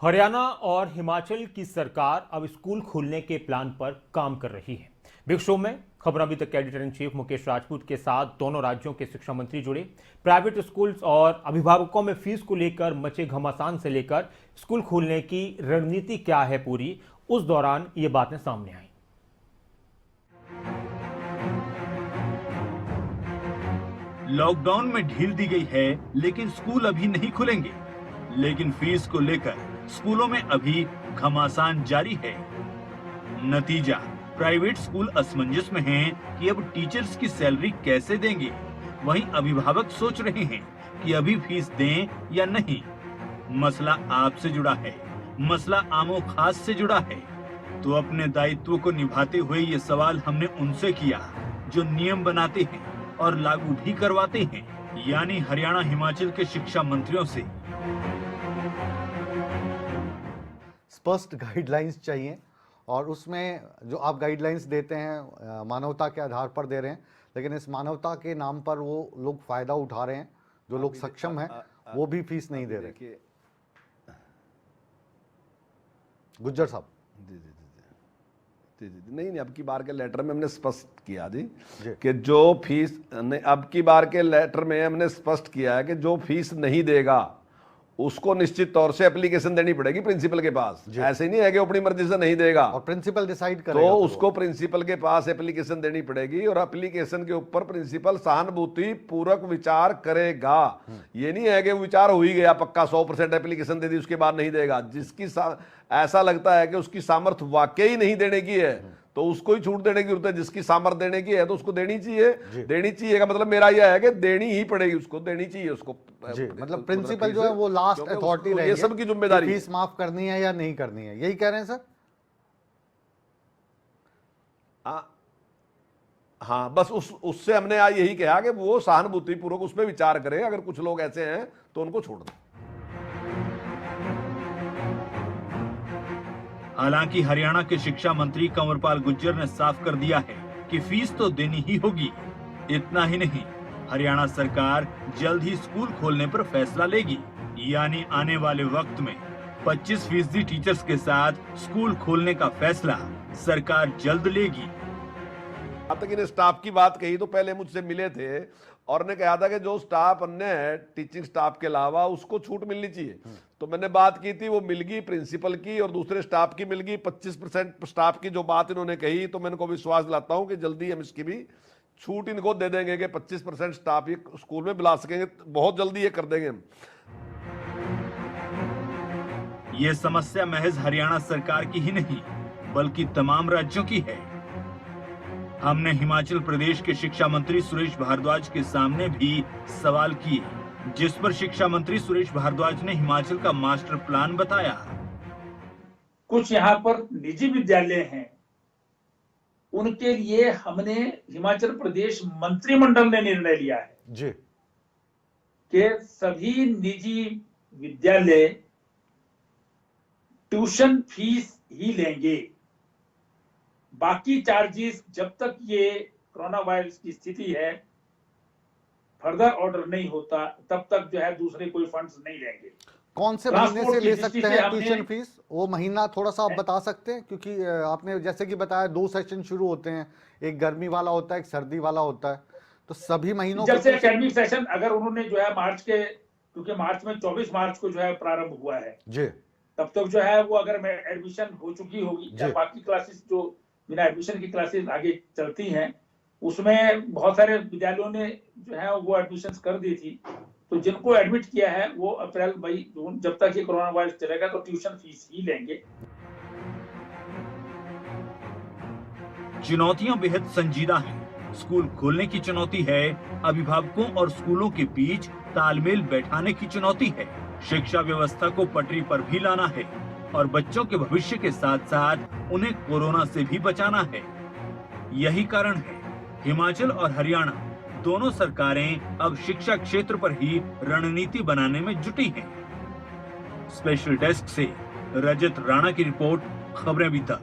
हरियाणा और हिमाचल की सरकार अब स्कूल खोलने के प्लान पर काम कर रही है। बिग शो में खबर अभी तक editor in chief Mukesh Rajput के साथ दोनों राज्यों के शिक्षा मंत्री जुड़े। प्राइवेट स्कूल्स और अभिभावकों में फीस को लेकर मचे घमासान से लेकर स्कूल खोलने की रणनीति क्या है पूरी, उस दौरान ये बातें सामने आई। लॉकडाउन में ढील दी गई है, लेकिन स्कूल अभी नहीं खुलेंगे। लेकिन फीस को लेकर स्कूलों में अभी घमासान जारी है। नतीजा, प्राइवेट स्कूल असमंजस में हैं कि अब टीचर्स की सैलरी कैसे देंगे। वहीं अभिभावक सोच रहे हैं कि अभी फीस दें या नहीं। मसला आपसे जुड़ा है, मसला आमो खास से जुड़ा है। तो अपने दायित्व को निभाते हुए ये सवाल हमने उनसे किया जो नियम बनाते हैं और लागू भी करवाते हैं, यानी हरियाणा हिमाचल के शिक्षा मंत्रियों से। स्पष्ट गाइडलाइंस चाहिए और उसमें जो आप गाइडलाइंस देते हैं मानवता के आधार पर दे रहे हैं, लेकिन इस मानवता के नाम पर वो लोग फायदा उठा रहे हैं। जो लोग सक्षम हैं वो भी फीस नहीं दे रहे। गुज्जर साहब। नहीं, अब की बार के लेटर में हमने स्पष्ट किया जी कि जो फीस अब की बार के लेटर में हमने स्पष्ट किया है कि जो फीस नहीं देगा उसको निश्चित तौर से एप्लीकेशन देनी पड़ेगी प्रिंसिपल के पास। ऐसे नहीं है कि अपनी मर्जी से नहीं देगा और प्रिंसिपल डिसाइड करेगा तो उसको प्रिंसिपल के पास एप्लीकेशन देनी पड़ेगी और एप्लीकेशन के ऊपर प्रिंसिपल सहानुभूति पूर्वक विचार करेगा। ये नहीं है कि विचार हो ही गया पक्का 100% एप्लीकेशन दे दी उसके बाद नहीं देगा। जिसकी ऐसा लगता है कि उसकी सामर्थ्य वाकई नहीं देने की है तो उसको ही छूट देने की जरूरत है। जिसकी सामर्थ्य देने की है तो उसको देनी चाहिए का मतलब मेरा यह है कि देनी ही पड़ेगी, उसको देनी चाहिए उसको। मतलब प्रिंसिपल जो है वो लास्ट अथॉरिटी रहेगी, ये सबकी जिम्मेदारी, फीस माफ करनी है या नहीं करनी है, यही कह रहे हैं सर। हाँ, बस उससे हमने आज यही कहा कि वो सहानुभूति पूर्वक उसमें विचार करें। अगर कुछ लोग ऐसे हैं तो उनको छोड़ दें। हालांकि हरियाणा के शिक्षा मंत्री कंवरपाल गुर्जर ने साफ कर दिया है कि फीस तो देनी ही होगी। इतना ही नहीं, हरियाणा सरकार जल्द ही स्कूल खोलने पर फैसला लेगी, यानी आने वाले वक्त में 25% टीचर्स के साथ स्कूल खोलने का फैसला सरकार जल्द लेगी। अब तक इन्हें स्टाफ की बात कही तो पहले मुझसे मिले थे और ने कहा था कि जो स्टाफ अन्य है टीचिंग स्टाफ के अलावा उसको छूट मिलनी चाहिए। तो मैंने बात की थी, वो मिल गई प्रिंसिपल की और दूसरे स्टाफ की मिल गई। 25% स्टाफ की जो बात इन्होंने कही तो मैं इनको विश्वास दिलाता हूं कि जल्दी हम इसकी भी छूट इनको दे देंगे कि 25% स्टाफ ये स्कूल में बुला सकेंगे। बहुत जल्दी ये कर देंगे हम। ये समस्या महज हरियाणा सरकार की ही नहीं बल्कि तमाम राज्यों की है। हमने हिमाचल प्रदेश के शिक्षा मंत्री सुरेश भारद्वाज के सामने भी सवाल किए, जिस पर शिक्षा मंत्री सुरेश भारद्वाज ने हिमाचल का मास्टर प्लान बताया। कुछ यहाँ पर निजी विद्यालय हैं, उनके लिए हमने हिमाचल प्रदेश मंत्रिमंडल ने निर्णय लिया है जी कि सभी निजी विद्यालय ट्यूशन फीस ही लेंगे। बाकी चार्जेस जब तक ये कोरोना वायरस की स्थिति है, फर्दर ऑर्डर नहीं होता, तब तक जो है दूसरे कोई फंड्स नहीं लेंगे। कौन से महीने से ले सकते हैं ट्यूशन फीस? वो महीना थोड़ा सा आप बता सकते हैं? क्योंकि आपने जैसे कि बताया 2 सेशन शुरू होते हैं, एक गर्मी वाला होता है, एक सर्दी वाला होता है, तो सभी महीनों जब से एकेडमिक सेशन अगर उन्होंने जो है मार्च के, क्योंकि मार्च में 24 मार्च को जो है प्रारंभ हुआ है जी, तब तक जो है वो अगर एडमिशन हो चुकी होगी या बाकी क्लासेस जो बिना एडमिशन की क्लासेस आगे चलती हैं, उसमें बहुत सारे विद्यालयों ने जो है वो एडमिशन कर दी थी। तो जिनको एडमिट किया है वो अप्रैल मई जून जब तक ये कोरोना वायरस चलेगा तो ट्यूशन फीस ही लेंगे। चुनौतियां बेहद संजीदा हैं। स्कूल खोलने की चुनौती है, अभिभावकों और स्कूलों के बीच तालमेल बैठाने की चुनौती है, शिक्षा व्यवस्था को पटरी पर भी लाना है और बच्चों के भविष्य के साथ साथ उन्हें कोरोना से भी बचाना है। यही कारण है हिमाचल और हरियाणा दोनों सरकारें अब शिक्षा क्षेत्र पर ही रणनीति बनाने में जुटी हैं। स्पेशल डेस्क से रजत राणा की रिपोर्ट, खबरें अभी तक।